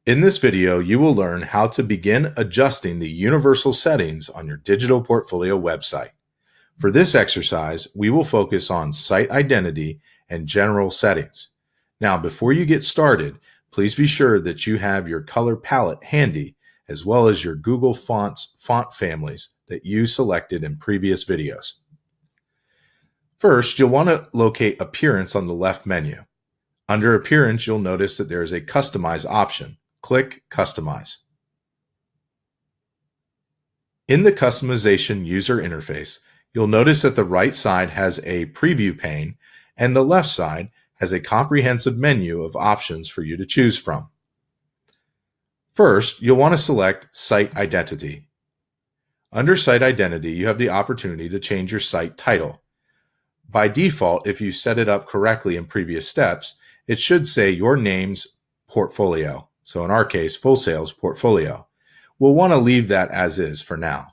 In this video, you will learn how to begin adjusting the universal settings on your digital portfolio website. For this exercise, we will focus on site identity and general settings. Now, before you get started, please be sure that you have your color palette handy, as well as your Google Fonts font families that you selected in previous videos. First, you'll want to locate Appearance on the left menu. Under Appearance, you'll notice that there is a Customize option. Click Customize. In the customization user interface, you'll notice that the right side has a preview pane and the left side has a comprehensive menu of options for you to choose from. First, you'll want to select Site Identity. Under Site Identity, you have the opportunity to change your site title. By default, if you set it up correctly in previous steps, it should say Your Name's Portfolio. So in our case, Full Sail's Portfolio. We'll want to leave that as is for now.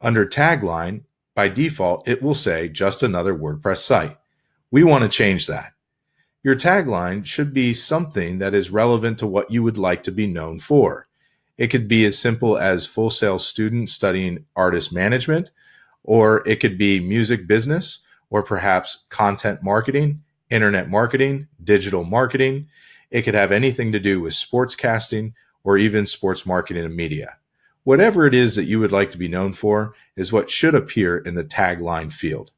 Under Tagline, by default, it will say Just Another WordPress Site. We want to change that. Your tagline should be something that is relevant to what you would like to be known for. It could be as simple as Full Sail student studying artist management, or it could be music business, or perhaps content marketing, internet marketing, digital marketing. It could have anything to do with sportscasting or even sports marketing and media. Whatever it is that you would like to be known for is what should appear in the tagline field.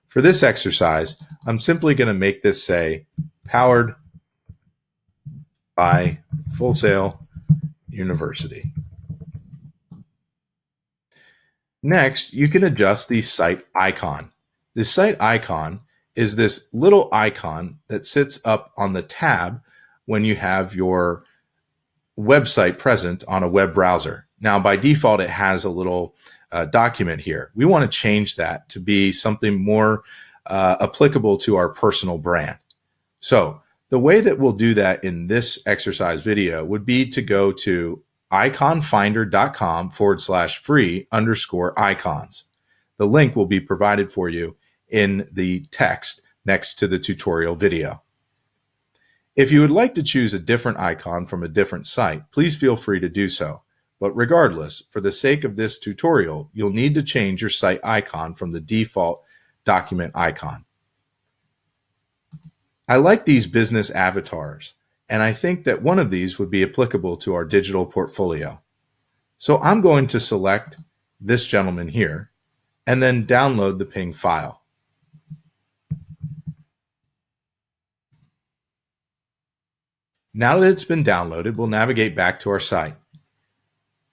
For this exercise, I'm simply going to make this say, Powered by Full Sail University. Next, you can adjust the site icon. The site icon is this little icon that sits up on the tab when you have your website present on a web browser. Now, by default, it has a little document here. We want to change that to be something more applicable to our personal brand. So the way that we'll do that in this exercise video would be to go to iconfinder.com/free_icons. The link will be provided for you in the text next to the tutorial video. If you would like to choose a different icon from a different site, please feel free to do so. But regardless, for the sake of this tutorial, you'll need to change your site icon from the default document icon. I like these business avatars, and I think that one of these would be applicable to our digital portfolio. So I'm going to select this gentleman here and then download the PNG file. Now that it's been downloaded, we'll navigate back to our site.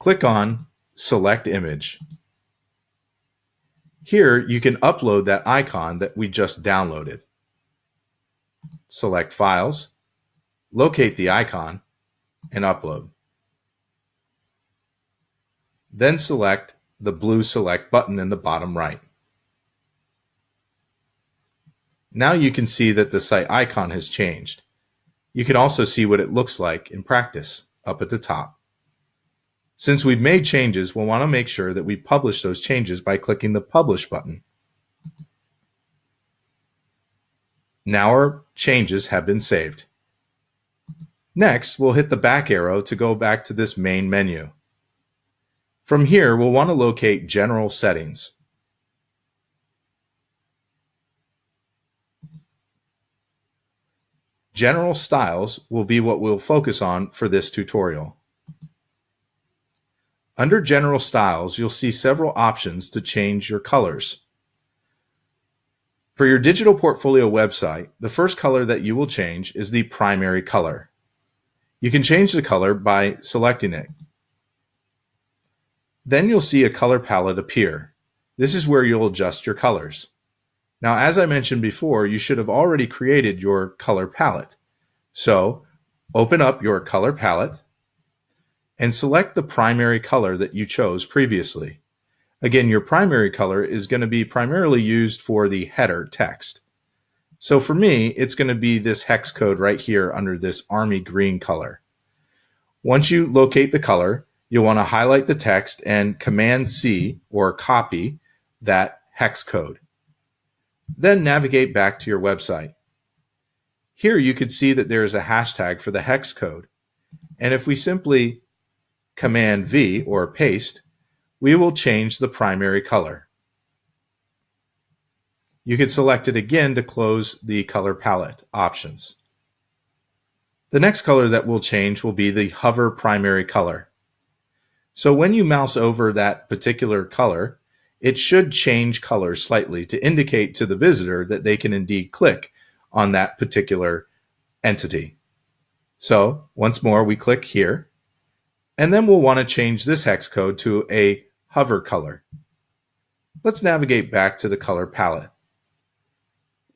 Click on Select Image. Here, you can upload that icon that we just downloaded. Select Files, locate the icon, and upload. Then select the blue Select button in the bottom right. Now you can see that the site icon has changed. You can also see what it looks like in practice up at the top. Since we've made changes, we'll want to make sure that we publish those changes by clicking the Publish button. Now our changes have been saved. Next, we'll hit the back arrow to go back to this main menu. From here, we'll want to locate General Settings. General Styles will be what we'll focus on for this tutorial. Under General Styles, you'll see several options to change your colors. For your digital portfolio website, the first color that you will change is the primary color. You can change the color by selecting it. Then you'll see a color palette appear. This is where you'll adjust your colors. Now, as I mentioned before, you should have already created your color palette. So, open up your color palette and select the primary color that you chose previously. Again, your primary color is going to be primarily used for the header text. So for me, it's going to be this hex code right here under this army green color. Once you locate the color, you'll want to highlight the text and Command-C or copy that hex code. Then navigate back to your website. Here you could see that there is a hashtag for the hex code. And if we simply Command V or paste, we will change the primary color. You can select it again to close the color palette options. The next color that will change will be the hover primary color. So when you mouse over that particular color, it should change color slightly to indicate to the visitor that they can indeed click on that particular entity. So once more, we click here, and then we'll want to change this hex code to a hover color. Let's navigate back to the color palette.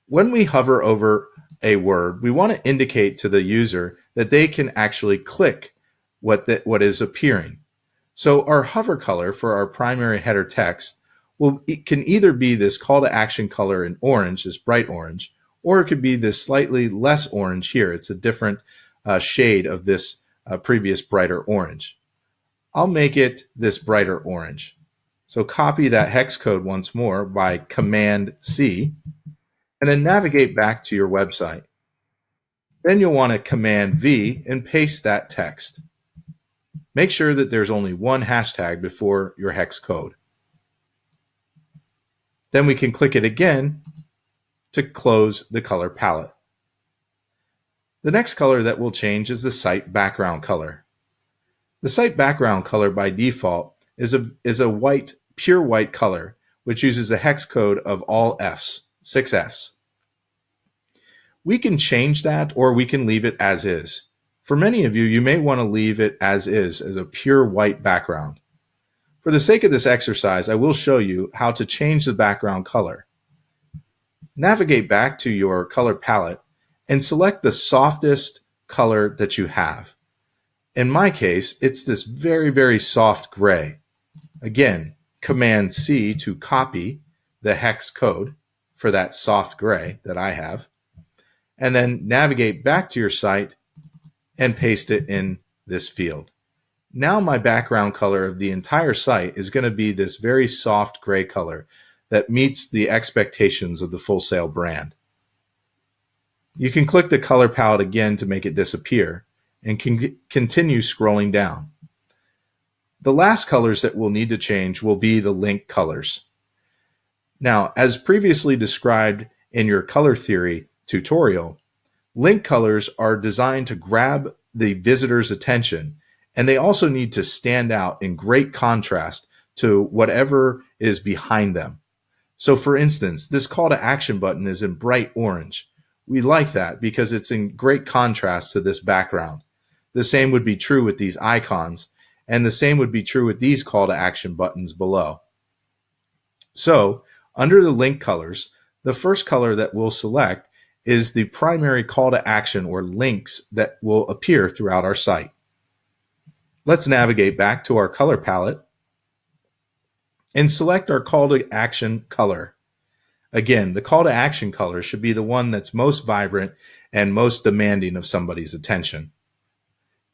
When we hover over a word, we want to indicate to the user that they can actually click what is appearing. So our hover color for our primary header text can either be this call to action color in orange, this bright orange, or it could be this slightly less orange here. It's a different shade of this previous brighter orange. I'll make it this brighter orange. So copy that hex code once more by Command C, and then navigate back to your website. Then you'll want to Command V and paste that text. Make sure that there's only one hashtag before your hex code. Then we can click it again to close the color palette. The next color that will change is the site background color. The site background color by default is a white, pure white color, which uses the hex code of all Fs, 6 Fs. We can change that, or we can leave it as is. For many of you, you may want to leave it as a pure white background. For the sake of this exercise, I will show you how to change the background color. Navigate back to your color palette and select the softest color that you have. In my case, it's this very, very soft gray. Again, Command C to copy the hex code for that soft gray that I have, and then navigate back to your site and paste it in this field. Now my background color of the entire site is going to be this very soft gray color that meets the expectations of the Full Sail brand. You can click the color palette again to make it disappear and can continue scrolling down. The last colors that we'll need to change will be the link colors. Now, as previously described in your color theory tutorial, link colors are designed to grab the visitor's attention, and they also need to stand out in great contrast to whatever is behind them. So for instance, this call to action button is in bright orange. We like that because it's in great contrast to this background. The same would be true with these icons, and the same would be true with these call to action buttons below. So under the link colors, the first color that we'll select is the primary call to action or links that will appear throughout our site. Let's navigate back to our color palette and select our call to action color. Again, the call to action color should be the one that's most vibrant and most demanding of somebody's attention.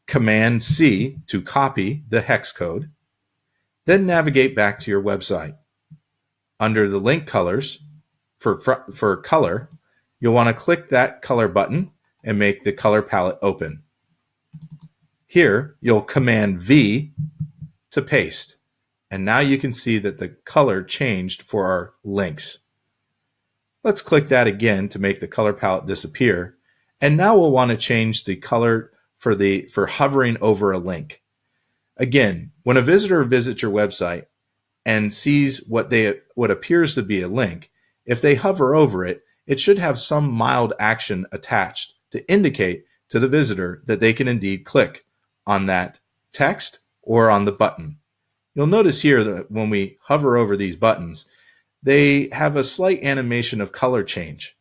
Command C to copy the hex code, then navigate back to your website. Under the link colors, for color, you'll want to click that color button and make the color palette open. Here, you'll Command V to paste. And now you can see that the color changed for our links. Let's click that again to make the color palette disappear. And now we'll want to change the color for hovering over a link. Again, when a visitor visits your website and sees what appears to be a link, if they hover over it, it should have some mild action attached to indicate to the visitor that they can indeed click on that text or on the button. You'll notice here that when we hover over these buttons, they have a slight animation of color change.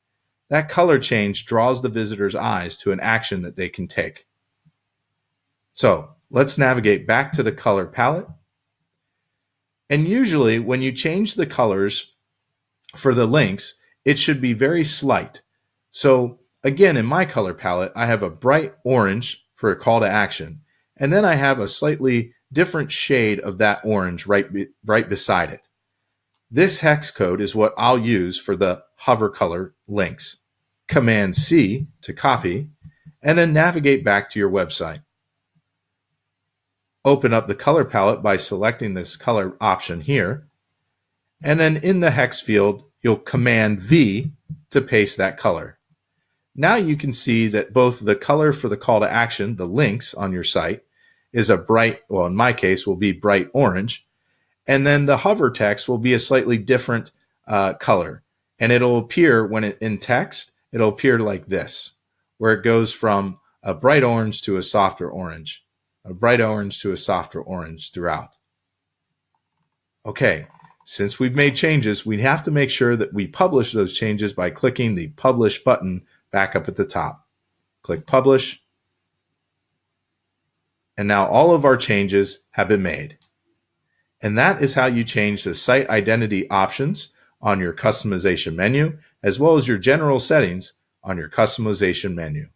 That color change draws the visitor's eyes to an action that they can take. So let's navigate back to the color palette. And usually when you change the colors for the links, it should be very slight. So again, in my color palette, I have a bright orange for a call to action. And then I have a slightly different shade of that orange right beside it. This hex code is what I'll use for the hover color links. Command C to copy, and then navigate back to your website. open up the color palette by selecting this color option here. And then in the hex field, you'll Command V to paste that color. Now you can see that both the color for the call to action, the links on your site, is a bright, well, in my case, will be bright orange. And then the hover text will be a slightly different color. And it'll appear when in text, it'll appear like this, where it goes from a bright orange to a softer orange, a bright orange to a softer orange throughout. Okay, since we've made changes, we have to make sure that we publish those changes by clicking the Publish button back up at the top. Click Publish. And now all of our changes have been made. And that is how you change the site identity options on your customization menu, as well as your general settings on your customization menu.